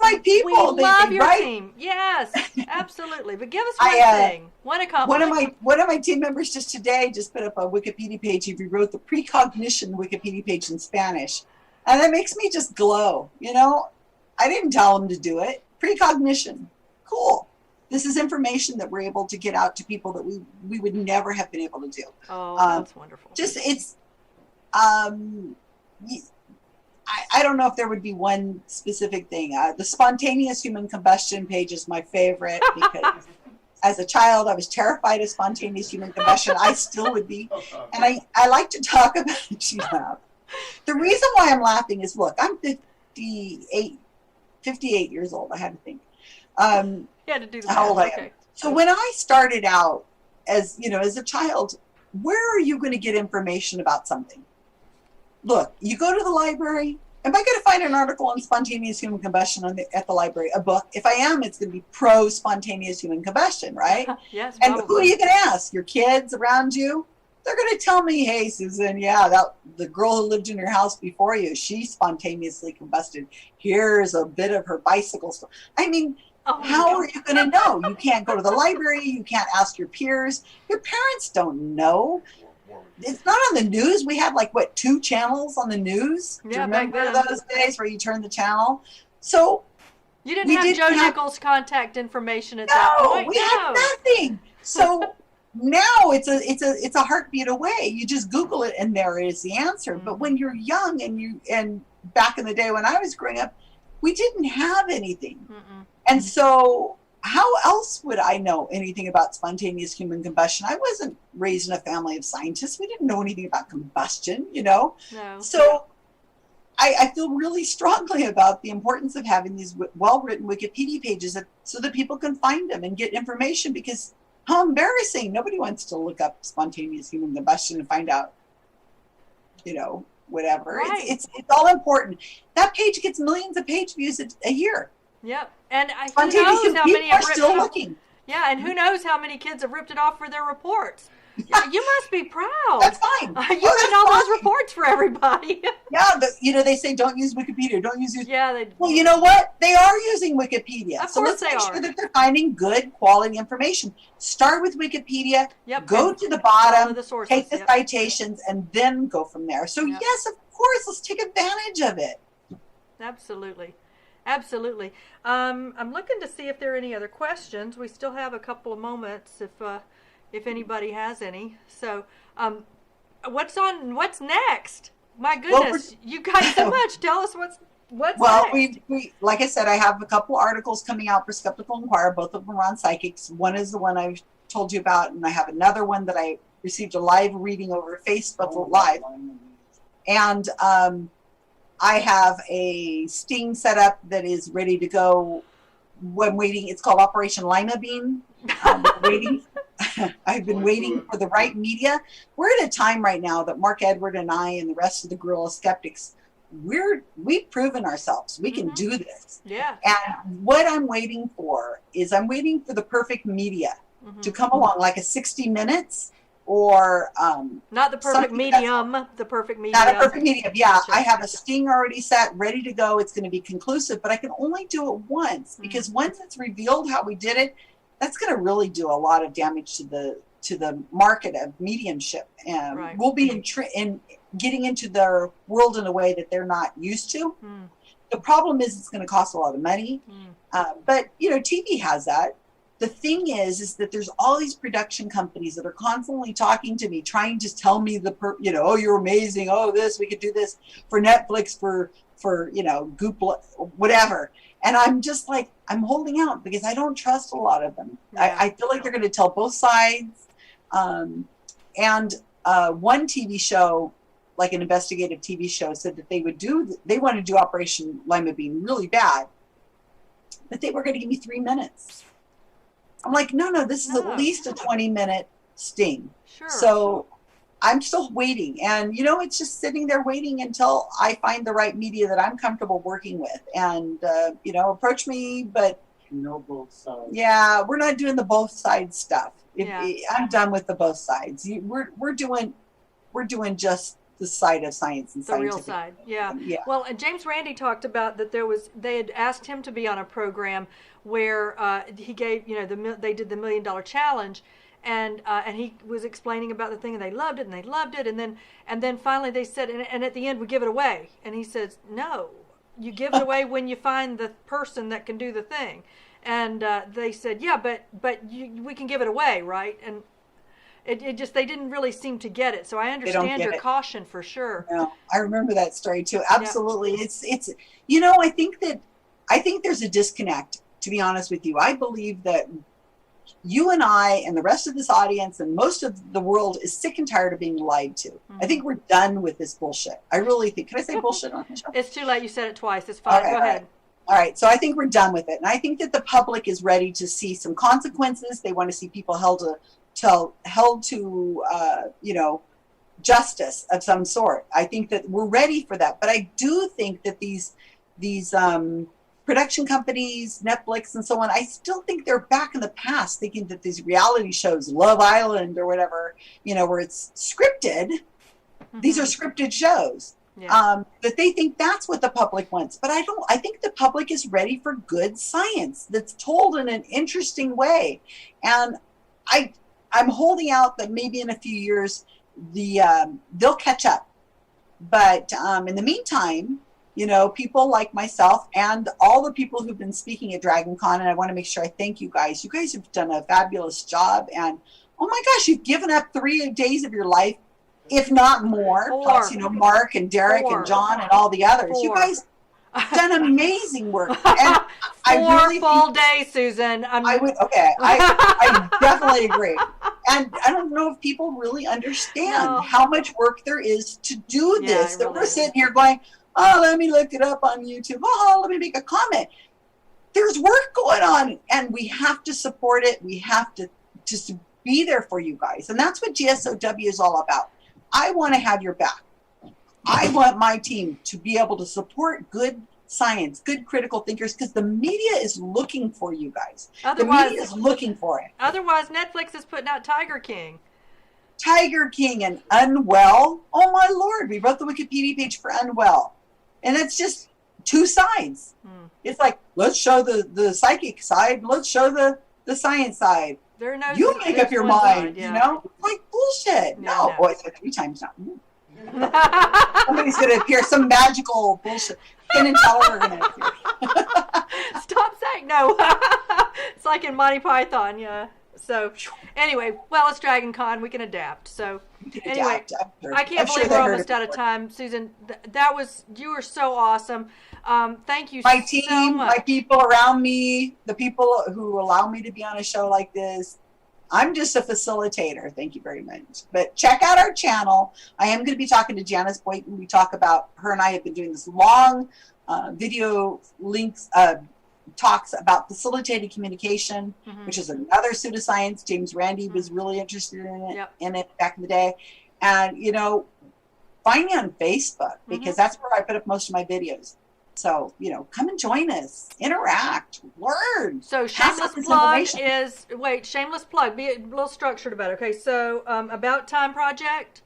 my people. We love your team. Yes, absolutely. But give us one thing, one accomplishment. One of my team members just today just put up a Wikipedia page. He rewrote the precognition Wikipedia page in Spanish, and that makes me just glow. You know, I didn't tell him to do it. Precognition, cool. This is information that we're able to get out to people that we would never have been able to do. Oh, that's wonderful. I don't know if there would be one specific thing. The spontaneous human combustion page is my favorite because as a child, I was terrified of spontaneous human combustion. I still would be. And I like to talk about it. She's laughing. The reason why I'm laughing is, look, I'm 58 years old. I had to think. You had to do the how old I am. Okay. So when I started out as a child, where are you going to get information about something? Look, you go to the library. Am I going to find an article on spontaneous human combustion at the library? A book? If I am, it's going to be pro spontaneous human combustion, right? Yes. And probably. who are you going to ask? Your kids around you? They're going to tell me, hey, Susan, the girl who lived in your house before you, she spontaneously combusted. Here's a bit of her bicycle story. I mean, how are you going to know? You can't go to the library. You can't ask your peers. Your parents don't know. It's not on the news. We had 2 channels on the news. Do you remember those days where you turn the channel? So you didn't have Joe Nichols' contact information at that point. We had nothing. So now it's a heartbeat away. You just Google it and there is the answer. But when you're young and back in the day when I was growing up, we didn't have anything. And so how else would I know anything about spontaneous human combustion? I wasn't raised in a family of scientists. We didn't know anything about combustion, No. So I feel really strongly about the importance of having these well-written Wikipedia pages so that people can find them and get information, because how embarrassing. Nobody wants to look up spontaneous human combustion and find out, whatever. Right. It's all important. That page gets millions of page views a year. Yep. And who knows how many are still looking. Yeah, and who knows how many kids have ripped it off for their reports. Yeah. You must be proud. That's fine. You did all those reports for everybody. Yeah, they say don't use Wikipedia. Don't use it. Yeah, they do. Well, you know what? They are using Wikipedia. Of course let's make sure that they're finding good quality information. Start with Wikipedia. Yep. Go to the bottom. The sources, take the citations, and then go from there. So yes, of course, let's take advantage of it. Absolutely. Absolutely. I'm looking to see if there are any other questions. We still have a couple of moments if anybody has any. So, what's next? My goodness, you got so much. Tell us what's next. Well, we like I said, I have a couple articles coming out for Skeptical Inquirer. Both of them are on psychics. One is the one I told you about, and I have another one that I received a live reading over Facebook Live. And I have a sting set up that is ready to go. When waiting, it's called Operation Lima Bean. I've been waiting for the right media. We're at a time right now that Mark Edward and I and the rest of the Guerrilla Skeptics, we've proven ourselves. We can do this. Yeah. And what I'm waiting for is I'm waiting for the perfect media to come along, like a 60 Minutes or not the perfect medium, the perfect medium. Not a perfect medium. Yeah, Gotcha. I have a sting already set, ready to go. It's going to be conclusive, but I can only do it once because once it's revealed how we did it, that's going to really do a lot of damage to the market of mediumship, and we'll be in getting into their world in a way that they're not used to. The problem is it's going to cost a lot of money, but you know, TV has that. The thing is that there's all these production companies that are constantly talking to me, trying to tell me oh, you're amazing. Oh, this, we could do this for Netflix, for you know, Goop, whatever. And I'm just like, I'm holding out because I don't trust a lot of them. I feel like they're going to tell both sides. And one TV show, like an investigative TV show, said that they want to do Operation Lima Bean really bad, but they were going to give me 3 minutes. I'm like, no, this is at least a 20-minute sting. Sure. So I'm still waiting. And, you know, it's just sitting there waiting until I find the right media that I'm comfortable working with. And, you know, approach me, but no both sides. Yeah, we're not doing the both sides stuff. I'm done with the both sides. We're doing just the side of science and the real side. Yeah. Well, and James Randi talked about that they had asked him to be on a program where he gave, you know, they did the $1 Million Challenge, and he was explaining about the thing, and they loved it, and then finally they said, and at the end we give it away, and he says, no, you give it away when you find the person that can do the thing, and they said, yeah, but we can give it away, right? And it just, they didn't really seem to get it. So I understand your caution for sure. No, I remember that story too. Absolutely. Yeah. It's, you know, I think there's a disconnect, to be honest with you. I believe that you and I and the rest of this audience and most of the world is sick and tired of being lied to. I think we're done with this bullshit. I really think. Can I say bullshit on the show? It's too late. You said it twice. It's fine. Go ahead. All right. So I think we're done with it. And I think that the public is ready to see some consequences. They want to see people held to you know, justice of some sort. I think that we're ready for that. But I do think that these production companies, Netflix and so on, I still think they're back in the past, thinking that these reality shows, Love Island or whatever, you know, where it's scripted. These are scripted shows. Yeah. That they think that's what the public wants. But I think the public is ready for good science that's told in an interesting way. And I'm holding out that maybe in a few years they'll catch up. But in the meantime, you know, people like myself and all the people who've been speaking at Dragoncon, and I want to make sure I thank you guys. You guys have done a fabulous job, and oh my gosh, you've given up 3 days of your life, if not more. 4. Plus, you know, Mark and Derek 4. And John and all the others. 4. You guys done amazing work. And 4 I really full days, Susan. I definitely agree. And I don't know if people really understand how much work there is to do this. That we're sitting here going, oh, let me look it up on YouTube. Oh, let me make a comment. There's work going on, and we have to support it. We have to just be there for you guys. And that's what GSoW is all about. I want to have your back. I want my team to be able to support good science, good critical thinkers, because the media is looking for you guys. The media is looking for it. Otherwise, Netflix is putting out Tiger King and Unwell. Oh my Lord, we wrote the Wikipedia page for Unwell. And it's just 2 sides. It's like, let's show the psychic side, let's show the science side. You make up your mind, you know? Like bullshit. No, boy, I said 3 times now. Somebody's going to appear, some magical bullshit. Penn and Teller are going to appear. Stop saying no. It's like in Monty Python, yeah. So, anyway, well, it's Dragoncon. We can adapt. So, anyway, I can't believe we're almost out of time. Susan, you were so awesome. Thank you so much. My team, my people around me, the people who allow me to be on a show like this. I'm just a facilitator. Thank you very much. But check out our channel. I am going to be talking to Janice Boynton. We talk about, her and I have been doing this long video links, talks about facilitated communication, which is another pseudoscience. James Randi was really interested in it back in the day. And, you know, find me on Facebook because that's where I put up most of my videos. So, you know, come and join us, interact, learn. So shameless plug is, shameless plug, be a little structured about it. Okay, so About Time Project?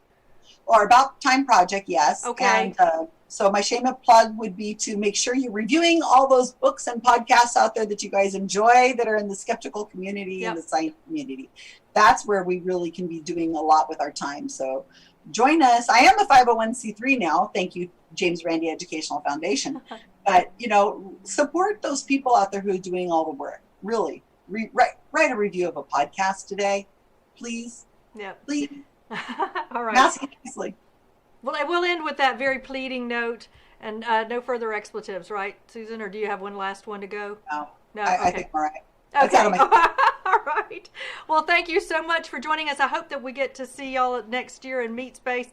Or About Time Project, yes. Okay. And so my shameless plug would be to make sure you're reviewing all those books and podcasts out there that you guys enjoy that are in the skeptical community and the science community. That's where we really can be doing a lot with our time. So join us. I am a 501c3 now. Thank you, James Randi Educational Foundation. But, you know, support those people out there who are doing all the work. Really. Write a review of a podcast today. Please. Yeah. Please. All right. Ask it nicely. Well, I will end with that very pleading note and no further expletives, right, Susan? Or do you have one last one to go? No. Okay. I think I'm all right. Okay. All right. Well, thank you so much for joining us. I hope that we get to see y'all next year in Meet Space.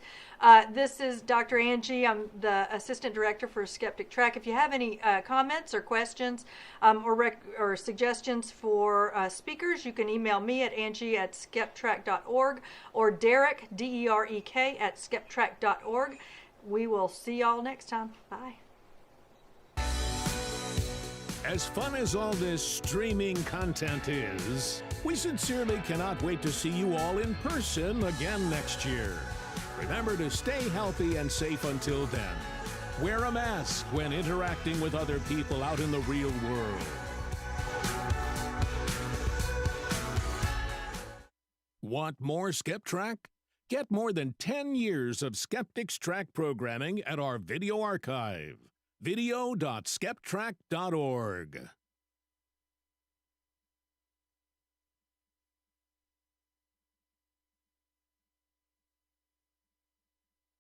This is Dr. Angie. I'm the Assistant Director for Skeptrack. If you have any comments or questions or suggestions for speakers, you can email me at angie@skeptrack.org or Derek, DEREK, @skeptrack.org. We will see y'all next time. Bye. As fun as all this streaming content is, we sincerely cannot wait to see you all in person again next year. Remember to stay healthy and safe until then. Wear a mask when interacting with other people out in the real world. Want more Skeptrack? Get more than 10 years of Skeptics Track programming at our video archive. video.skeptrack.org.